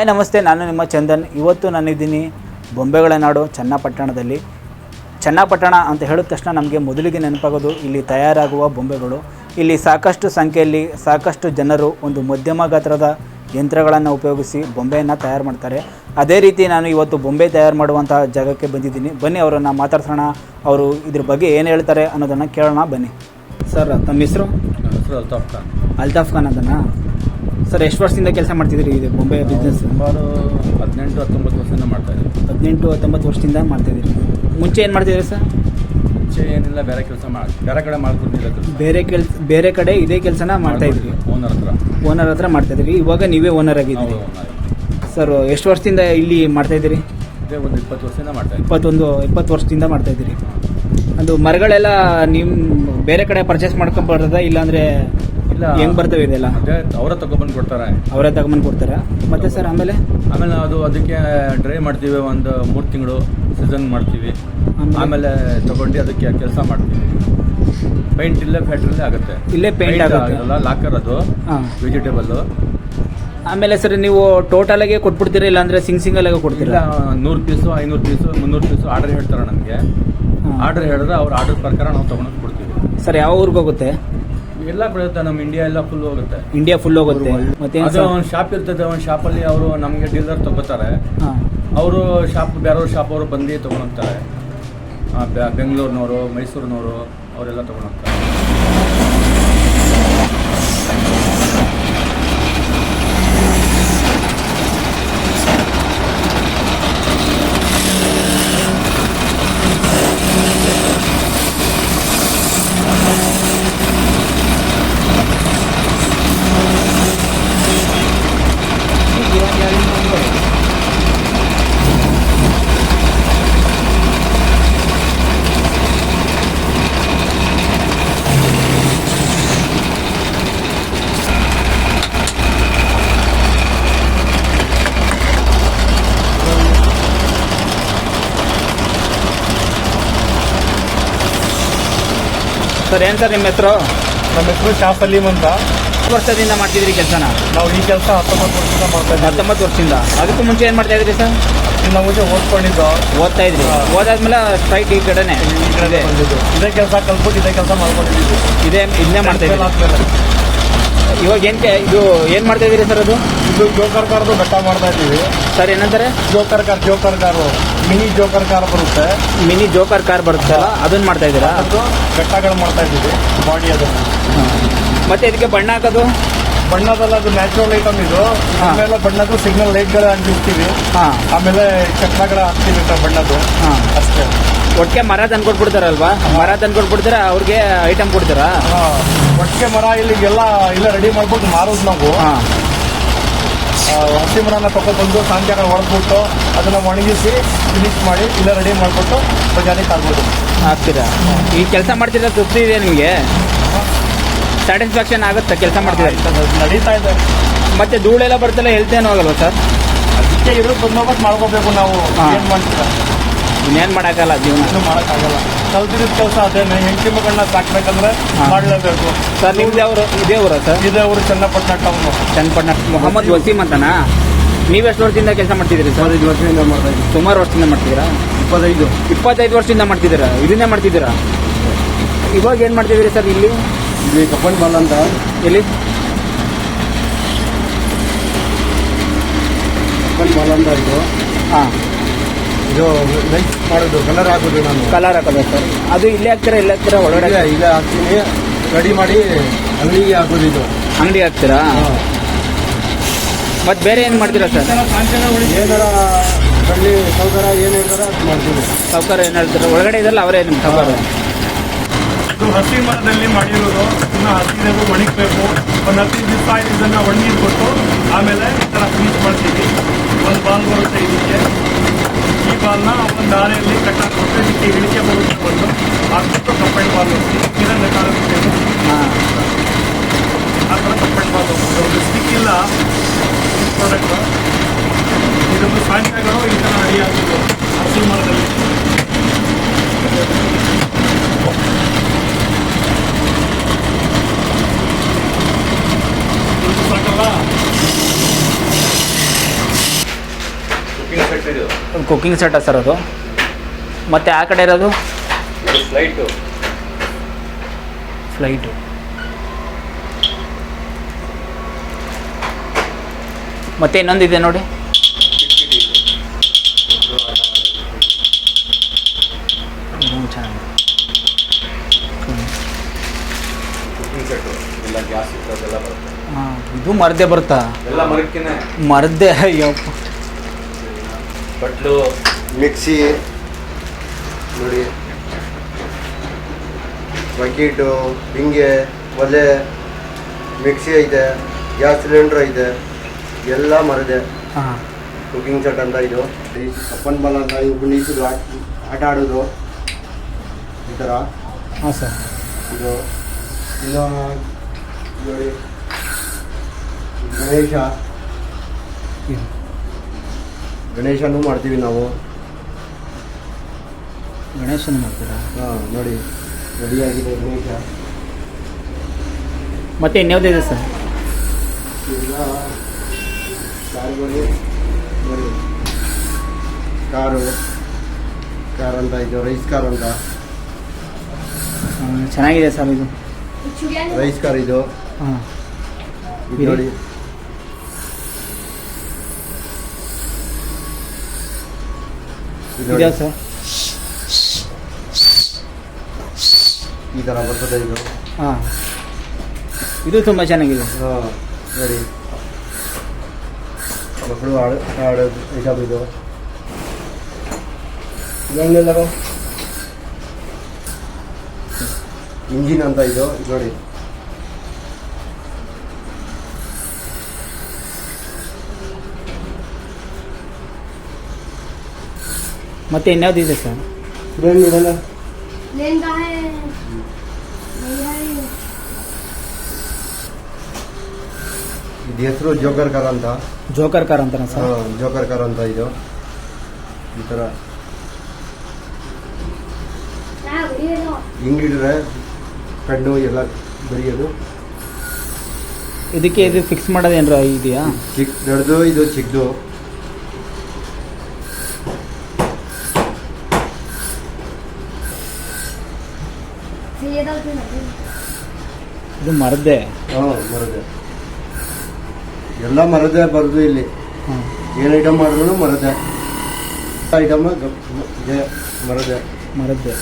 Hi ನಮಸ್ತೆ, ನಾನು ನಿಮ್ಮ ಚಂದನ್. ಇವತ್ತು ನಾನಿದ್ದೀನಿ ಬೊಂಬೆಗಳ ನಾಡು ಚನ್ನಪಟ್ಟಣದಲ್ಲಿ. ಚನ್ನಪಟ್ಟಣ ಅಂತ ಹೇಳಿದ ತಕ್ಷಣ ನಮಗೆ ಮೊದಲಿಗೆ ನೆನಪಾಗೋದು ಇಲ್ಲಿ ತಯಾರಾಗುವ ಬೊಂಬೆಗಳು. ಇಲ್ಲಿ ಸಾಕಷ್ಟು ಸಂಖ್ಯೆಯಲ್ಲಿ ಸಾಕಷ್ಟು ಜನರು ಒಂದು ಮಧ್ಯಮ ಗಾತ್ರದ ಯಂತ್ರಗಳನ್ನು ಉಪಯೋಗಿಸಿ ಬೊಂಬೆಯನ್ನು ತಯಾರು ಮಾಡ್ತಾರೆ. ಅದೇ ರೀತಿ ನಾನು ಇವತ್ತು ಬೊಂಬೆ ತಯಾರು ಮಾಡುವಂಥ ಜಾಗಕ್ಕೆ ಬಂದಿದ್ದೀನಿ. ಬನ್ನಿ ಅವರನ್ನು ಮಾತಾಡ್ಸೋಣ, ಅವರು ಇದ್ರ ಬಗ್ಗೆ ಏನು ಹೇಳ್ತಾರೆ ಅನ್ನೋದನ್ನು ಕೇಳೋಣ. ಬನ್ನಿ ಸರ್. ತಮ್ಮ ಹೆಸರು? ಅಲ್ತಾಫ್ ಖಾನ್. ಅಲ್ತಾಫ್ ಖಾನ್ ಅದನ್ನು ಸರ್, ಎಷ್ಟು ವರ್ಷದಿಂದ ಕೆಲಸ ಮಾಡ್ತಿದ್ದೀರಿ ಇದು ಬೊಂಬೆ ಬಿಸ್ನೆಸ್? ಸುಮಾರು 18-19 ವರ್ಷದಿಂದ ಮಾಡ್ತಾಯಿದ್ದೀವಿ. 18-19 ವರ್ಷದಿಂದ ಮಾಡ್ತಾಯಿದ್ದೀರಿ. ಮುಂಚೆ ಏನು ಮಾಡ್ತಿದ್ದೀರಿ ಸರ್? ಮುಂಚೆ ಏನಿಲ್ಲ, ಬೇರೆ ಕೆಲಸ ಬೇರೆ ಕಡೆ ಮಾಡ್ಕೊಂಡಿಲ್ಲ. ಬೇರೆ ಕಡೆ ಇದೇ ಕೆಲಸನ ಮಾಡ್ತಾಯಿದ್ರಿ? ಓನರ್ ಹತ್ರ ಮಾಡ್ತಾಯಿದ್ದೀರಿ. ಇವಾಗ ನೀವೇ ಓನರ್ ಆಗಿದ್ದೀರಿ ಸರ್. ಎಷ್ಟು ವರ್ಷದಿಂದ ಇಲ್ಲಿ ಮಾಡ್ತಾಯಿದ್ದೀರಿ? ಒಂದು 20 ವರ್ಷದಿಂದ ಮಾಡ್ತಾಯಿದ್ದೀವಿ. 20 ವರ್ಷದಿಂದ ಮಾಡ್ತಾಯಿದ್ದೀರಿ. ಅದು ಮರಗಳೆಲ್ಲ ನಿಮ್ಮ ಬೇರೆ ಕಡೆ ಪರ್ಚೇಸ್ ಮಾಡ್ಕೊಂಬರ್ತದ, ಇಲ್ಲಾಂದರೆ ಇಲ್ಲ ಹೆಂಗೆ ಬರ್ತವೆ ಇದೆಲ್ಲ? ಅವರೇ ತಗೊಬಂದು ಕೊಡ್ತಾರೆ. ಅವರೇ ತಗೊಂಬಂದು ಕೊಡ್ತಾರೆ. ಮತ್ತೆ ಸರ್ ಆಮೇಲೆ ಅದಕ್ಕೆ ಡ್ರೈ ಮಾಡ್ತೀವಿ. ಒಂದು 3 ತಿಂಗಳು ಸೀಸನ್ ಮಾಡ್ತೀವಿ. ಆಮೇಲೆ ತಗೊಂಡು ಅದಕ್ಕೆ ಕೆಲಸ ಮಾಡ್ತೀವಿ. ಪೇಂಟ್ ಇಲ್ಲೇ ಫ್ಯಾಕ್ಟ್ರಿಲೇ ಆಗುತ್ತೆ. ಇಲ್ಲೇ ಪೇಂಟ್ ಆಗುತ್ತೆ. ಲಾಕರ್ ಅದು ವೆಜಿಟೇಬಲ್. ಆಮೇಲೆ ಸರ್ ನೀವು ಟೋಟಲಾಗೆ ಕೊಟ್ಬಿಡ್ತೀರಾ, ಇಲ್ಲಾಂದರೆ ಸಿಂಗಲ್ ಆಗಿ ಕೊಡ್ತೀರಾ? 100 ಪೀಸು, 500 ಪೀಸು, 300 ಪೀಸು ಆರ್ಡರ್ ಹೇಳ್ತಾರೆ ನಮಗೆ. ಆರ್ಡರ್ ಹೇಳಿದ್ರೆ ಅವ್ರ ಆರ್ಡರ್ ಪ್ರಕಾರ ನಾವು ತೊಗೊಂಡು ಕೊಡ್ತೀವಿ. ಸರ್ ಯಾವ ಊರಿಗೆ ಹೋಗುತ್ತೆ? ಎಲ್ಲ ಬರುತ್ತೆ, ನಮ್ಮ ಇಂಡಿಯಾ ಎಲ್ಲ ಫುಲ್ ಹೋಗುತ್ತೆ. ಇಂಡಿಯಾ ಫುಲ್ ಹೋಗುತ್ತೆ. ಮತ್ತೆ ಒಂದು ಶಾಪ್ ಇರ್ತದೆ, ಒಂದು ಶಾಪಲ್ಲಿ ಅವರು ನಮಗೆ ಡೀಲರ್ ತಗೋತಾರೆ. ಅವರು ಶಾಪ್ ಬೇರೆಯವ್ರ ಶಾಪ್ ಅವರು ಬಂದು ತೊಗೊಂಡೋಗ್ತಾರೆ. ಬೆಂಗಳೂರಿನವರು, ಮೈಸೂರಿನವರು ಅವರೆಲ್ಲ ತೊಗೊಂಡೋಗ್ತಾರೆ. ಸರ್ ಏನು ಸರ್ ನಿಮ್ಮ ಹೆಸರು? ನಮ್ಮ ಹೆಸರು ಶಾಫ್ ಅಲೀಮ್ ಅಂತ. ವರ್ಷದಿಂದ ಮಾಡ್ತಿದ್ರಿ ಕೆಲಸನ? ನಾವು ಈ ಕೆಲಸ 19 ವರ್ಷದಿಂದ ಮಾಡ್ತಾ ಇದ್ದೀವಿ. 19 ವರ್ಷದಿಂದ. ಅದಕ್ಕೂ ಮುಂಚೆ ಏನು ಮಾಡ್ತಾ ಇದ್ರಿ ಸರ್? ನಾವು ಮುಂಚೆ ಓದ್ತಾ ಇದ್ರಿ. ಓದಾದ್ಮೇಲೆ ಸ್ಟ್ರೈಟ್ ಈ ಕಡೆನೇ ಬಂದಿದ್ದು. ಇದೇ ಕೆಲಸ ಕಲ್ತ್ಬಿಟ್ಟು ಇದೇ ಕೆಲಸ ಮಾಡ್ಕೊಂಡಿದ್ದೀವಿ. ಇದನ್ನೇ ಮಾಡ್ತಾ ಇದ್ರಿ. ಇವಾಗ ಏನು ಮಾಡ್ತಾ ಇದ್ದೀರಿ ಸರ್? ಇದು ಜೋಕರ್ ಕಾರ್ದು ಬೆಟ್ಟ ಮಾಡ್ತಾ ಇದ್ದೀವಿ ಸರ್. ಏನಂತಾರೆ? Joker car, mini joker car ಬರುತ್ತೆ. ಮಿನಿ ಜೋಕರ್ ಕಾರ್ ಬರುತ್ತಲ್ಲ, ಅದನ್ನ ಮಾಡ್ತಾ ಇದ್ದೀರಾ? ಅದು ಬೆಟ್ಟಗಳು ಮಾಡ್ತಾ ಇದ್ದೀವಿ, ಬಾಡಿ ಅದನ್ನು. ಮತ್ತೆ ಇದಕ್ಕೆ ಬಣ್ಣ ಹಾಕೋದು? ಬಣ್ಣದಲ್ಲ, ಅದು ನ್ಯಾಚುರಲ್ ಐಟಮ್ ಇದು. ಆಮೇಲೆ ಬಣ್ಣದ್ದು ಸಿಗ್ನಲ್ ಲೈಟ್ಗಳು ಅಂಟಿಸ್ತೀವಿ. ಆಮೇಲೆ ಚಕ್ರಗಳು ಹಾಕ್ತೀವಿ ಬಣ್ಣದ್ದು. ಅಷ್ಟೇ. ಒಟ್ಟಿಗೆ ಮರ ತಂದ್ಕೊಟ್ಬಿಡ್ತಾರಲ್ವಾ? ಮರ ತಂದ್ಕೊಟ್ಬಿಡ್ತಾರ, ಅವ್ರಿಗೆ ಐಟಮ್ ಕೊಡ್ತೀರಾ? ಒಟ್ಟಿಗೆ ಮರ ಇಲ್ಲಿಗೆಲ್ಲ ಇಲ್ಲ ರೆಡಿ ಮಾಡ್ಬಿಟ್ಟು ಮಾರೋದು ನಾವು. ಹಸಿ ಮರನ ತಗೊಬಂದು ಸಾಯಂಕಾಲ ಹೊಡೆದ್ಬಿಟ್ಟು ಅದನ್ನ ಒಣಗಿಸಿ ಫಿನಿಶ್ ಮಾಡಿ ಇಲ್ಲ ರೆಡಿ ಮಾಡಿಬಿಟ್ಟು ಬಜಾರಿಗೆ ತರ್ಬೋದು. ಆಗ್ತೀರಾ? ಈ ಕೆಲಸ ಮಾಡ್ತಿದ್ರೆ ತೃಪ್ತಿ ಇದೆ ನಿಮಗೆ? ಸ್ಯಾಟಿಸ್ಫ್ಯಾಕ್ಷನ್ ಆಗುತ್ತೆ ಕೆಲಸ ಮಾಡ್ತಿದ್ರೆ? ನಡೀತಾ ಇದೆ. ಮತ್ತೆ ಧೂಳೆಲ್ಲ ಬರ್ತಲ್ಲ, ಹೆಲ್ತ್ ಏನೂ ಆಗಲ್ವ ಸರ್? ಅದಕ್ಕೆ ಇರೋ ಬಂದೋಬಸ್ತ್ ಮಾಡ್ಕೋಬೇಕು ನಾವು. ಏನು ಮಾಡ್ತೀರಾ? ಇನ್ನೇನು ಮಾಡೋಕ್ಕಲ್ಲ, ಜೀವನ ಮಾಡೋಕ್ಕಾಗಲ್ಲ. ಕಲ್ತಿದ್ದ ಕೆಲಸ ಅದೇನೆ. ಹೆಂಡತಿ ಮಕ್ಕಳನ್ನ ಸಾಕ್ಬೇಕಂದ್ರೆ ಮಾಡಲೇಬೇಕು. ಸರ್ ನಿಮ್ದು ಅವರು ಇದೇ ಊರ ಸರ್? ಇದೇ ಊರು ಚನ್ನಪಟ್ಟಣ ಟೌನು. ಚನ್ನಪಟ್ಟಣ. ಮೊಹಮ್ಮದ್ ವಸೀಮ್ ಅಂತನಾ? ನೀವೆಷ್ಟು ವರ್ಷದಿಂದ ಕೆಲಸ ಮಾಡ್ತಿದ್ದೀರಿ ಸರ್? 25 ವರ್ಷದಿಂದ ಮಾಡ್ತಾ ಇದ್ದೀವಿ. ಸುಮಾರು ವರ್ಷದಿಂದ ಮಾಡ್ತಿದ್ದೀರಾ? 25 ವರ್ಷದಿಂದ ಮಾಡ್ತಿದ್ದೀರಾ? ಇದನ್ನೇ ಮಾಡ್ತಿದ್ದೀರಾ? ಇವಾಗ ಏನು ಮಾಡ್ತಿದ್ದೀರಿ ಸರ್ ಇಲ್ಲಿ ಕಬ್ಬನ್ ಬಾಲ್ ಅಂತ? ಎಲ್ಲಿ ಕಬ್ಬನ್ ಬಾಲ್ ಅಂತ ಇದು? ಇದು ಲೈಟ್ ಮಾಡೋದು, ಕಲರ್ ಹಾಕೋದು. ಕಲರ್ ಹಾಕೋದು ಸರ್? ಅದು ಇಲ್ಲೇ ಹಾಕ್ತೀರಾ? ಇಲ್ಲೇ ಹಾಕ್ತೀರಾ? ಒಳಗಡೆ ಇಲ್ಲೇ ಹಾಕ್ತೀನಿ. ರೆಡಿ ಮಾಡಿ ಅಂಗಡಿಗೆ ಹಾಕೋದು. ಇದು ಅಂಗಡಿಗೆ ಹಾಕ್ತೀರಾ? ಮತ್ತೆ ಬೇರೆ ಏನು ಮಾಡ್ತೀರಾ ಸರ್? ಏನಾರ ಬಳ್ಳಿ ಸೌಕರ್ಯ ಏನು ಹೇಳ್ತಾರ ಅದು ಮಾಡ್ತೀವಿ. ಸೌಕರ್ಯ ಏನು ಹೇಳ್ತಾರೆ? ಒಳಗಡೆ ಇದೆಲ್ಲ ಅವರೇ ನಿಮ್ಮ ಸೌಕರ್ಯ? ಇದು ಹಸಿ ಮರದಲ್ಲಿ ಮಾಡಿರೋದು. ಇನ್ನು ಹಸಿದು ಒಣಗಬೇಕು. ಒಂದು 15 ದಿವಸ ಇದನ್ನು ಒಣಗಿಸ್ಬಿಟ್ಟು ಆಮೇಲೆ ಈ ಥರ ಫಿನಿಶ್ ಮಾಡ್ತೀವಿ. ಒಂದು ಬಾಲ್ ಬರುತ್ತೆ ಇದಕ್ಕೆ. ಈ ಬಾಲ್ನ ಒಂದು ದಾರೆಯಲ್ಲಿ ಕಟ್ಟಾಕ್ಬಿಟ್ಟು ಇದಕ್ಕೆ ಇಳಿಕೆ ಬರುತ್ತೆ. ಬಂದು ಹಾಕ್ಬಿಟ್ಟು ಕಂಪೈಂಡ್ ಬಾಲ್ ಹೋಗ್ತೀವಿ. ಇದನ್ನು ಕಾಣುತ್ತೆ. ಆ ಥರ ಕಂಪೈಂಡ್ ಬಾಲ್ ಹೋಗ್ಬೋದು. ಒಂದು ಸ್ಟಿಕ್ ಇಲ್ಲ ಪ್ರಾಡಕ್ಟ್. ಇದೊಂದು ಸಾಂಖ್ಯಗಳು ಈ ಥರ ರೆಡಿ ಆಗ್ತದೆ ಹಸಿ ಮರದಲ್ಲಿ. ಸಾಕಲ್ಲ? ಕುಕ್ಕಿಂಗ್ ಸೆಟ್ ಸರ್ ಅದು. ಮತ್ತು ಆ ಕಡೆ ಇರೋದು ಫ್ಲೈಟು. ಫ್ಲೈಟು. ಮತ್ತು ಇನ್ನೊಂದಿದೆ ನೋಡಿ. ಇದೊಂದು ಚೆನ್ನಾಗಿದೆ. ಕುಕಿಂಗ್ ಸೆಟ್ಟು ಎಲ್ಲ ಗ್ಯಾಸ್ ಇರ್ತದೆಲ್ಲ ಬರುತ್ತೆ. ಹಾಂ, ಇದು ಮರದೇ ಬರುತ್ತಾ? ಎಲ್ಲ ಮರಕ್ಕೇನೆ. ಮರದೇ, ಅಯ್ಯಪ್ಪ. ಬಟ್ಲು, ಮಿಕ್ಸಿ ನೋಡಿ, ಬಕೀಟು, ಹಿಂಗೆ, ಒಲೆ, ಮಿಕ್ಸಿ ಐತೆ, ಗ್ಯಾಸ್ ಸಿಲಿಂಡ್ರ್ ಐತೆ, ಎಲ್ಲ ಮರದೆ. ಹಾಂ, ಕುಕಿಂಗ್ ಸೆಟ್ ಅಂತ ಇದು. ಈ ಅಪ್ಪನ ಬಾಲ್ ಅಂತ ಇವು ನೀಸೋದು ಆಟ ಆಡೋದು ಈ ಥರ. ಹಾಂ ಸರ್. ಇದು ಇನ್ನು ನೋಡಿ ಗಣೇಶ, ಇದು ಗಣೇಶನೂ ಮಾಡ್ತೀವಿ ನಾವು. ಗಣೇಶನ ಮಾಡ್ತೀರಾ? ಹಾಂ ನೋಡಿ, ರೆಡಿಯಾಗಿದೆ ಗಣೇಶ. ಮತ್ತು ಇನ್ಯಾವುದಿದೆ ಸರ್? ಈಗ ಕಾರುಗಳು ನೋಡಿ, ಕಾರ್ ಅಂತ ಇದು ರೈಸ್ ಕಾರ್ ಅಂತ. ಚೆನ್ನಾಗಿದೆ ಸರ್ ಇದು. ರೈಸ್ ಕಾರ್ ಇದು. ಹಾಂ, ಇದು ನೋಡಿ, ಇದು ನೋಡಿ, ಇದೆಯಾ ಸರ್? ಈ ಥರ ಬರ್ತದೆ ಇದು. ಹಾಂ, ಇದು ತುಂಬ ಚೆನ್ನಾಗಿದೆ. ಹಾಂ ನೋಡಿ, ಮಕ್ಕಳು ಆಡೋದು ಐಟಮ್ ಇದು. ಇದನ್ನೆಲ್ಲ ಇಂಜಿನ್ ಅಂತ ಇದು ನೋಡಿ. ಮತ್ತು ಇನ್ಯಾವುದಿದೆ ಸರ್? ಇದನ್ನು ಇದೆಲ್ಲ ಇದು ಹೆಸರು ಜೋಕರ್ ಕಾರ್ ಅಂತ. ಜೋಕರ್ ಕಾರ್ ಅಂತಾನೆ ಸರ್? ಹಾಂ, ಜೋಕರ್ ಕಾರ್ ಅಂತ ಇದು. ಈ ಥರ ಹಿಂಗಿಡ್ರೆ ಕಣ್ಣು ಎಲ್ಲ ಬರೆಯೋದು. ಇದಕ್ಕೆ ಇದು ಫಿಕ್ಸ್ ಮಾಡೋದೇನ್ರ ಇದೆಯಾ? ಚಿಕ್ಕ ದೊಡ್ಡದು, ಇದು ಚಿಕ್ಕದು. ಇದು ಮರದ್ದೇ? ಹಾಂ, ಮರದೆ. ಎಲ್ಲ ಮರದೆ ಬರೋದು ಇಲ್ಲಿ. ಹಾಂ, ಏನು ಐಟಮ್ ಮಾಡಿದ್ರು ಮರದೆ ಐಟಮ್. ಮರದೆ ಮರದ್ದೇ.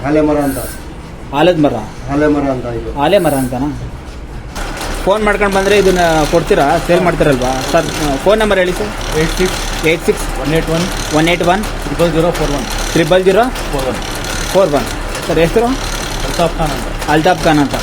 ಹಾಲೆ ಮರ ಅಂತ. ಆಲದ ಮರ? ಹಾಲೆ ಮರ ಅಂತ ಇದು. ಆಲೆ ಮರ ಅಂತನಾ? ಫೋನ್ ಮಾಡ್ಕೊಂಡು ಬಂದರೆ ಇದನ್ನ ಕೊಡ್ತೀರಾ, ಸೇಲ್ ಮಾಡ್ತೀರಲ್ವಾ ಸರ್? ಫೋನ್ ನಂಬರ್ ಹೇಳಿ ಸರ್. 86 181 181 00041 00041 ಸರ್. ಹೆಸರು? ಅಲ್ತಾಫ್ ಖಾನ್ ಅಂತ. ಅಲ್ತಾಫ್ ಖಾನ್ ಅಂತ.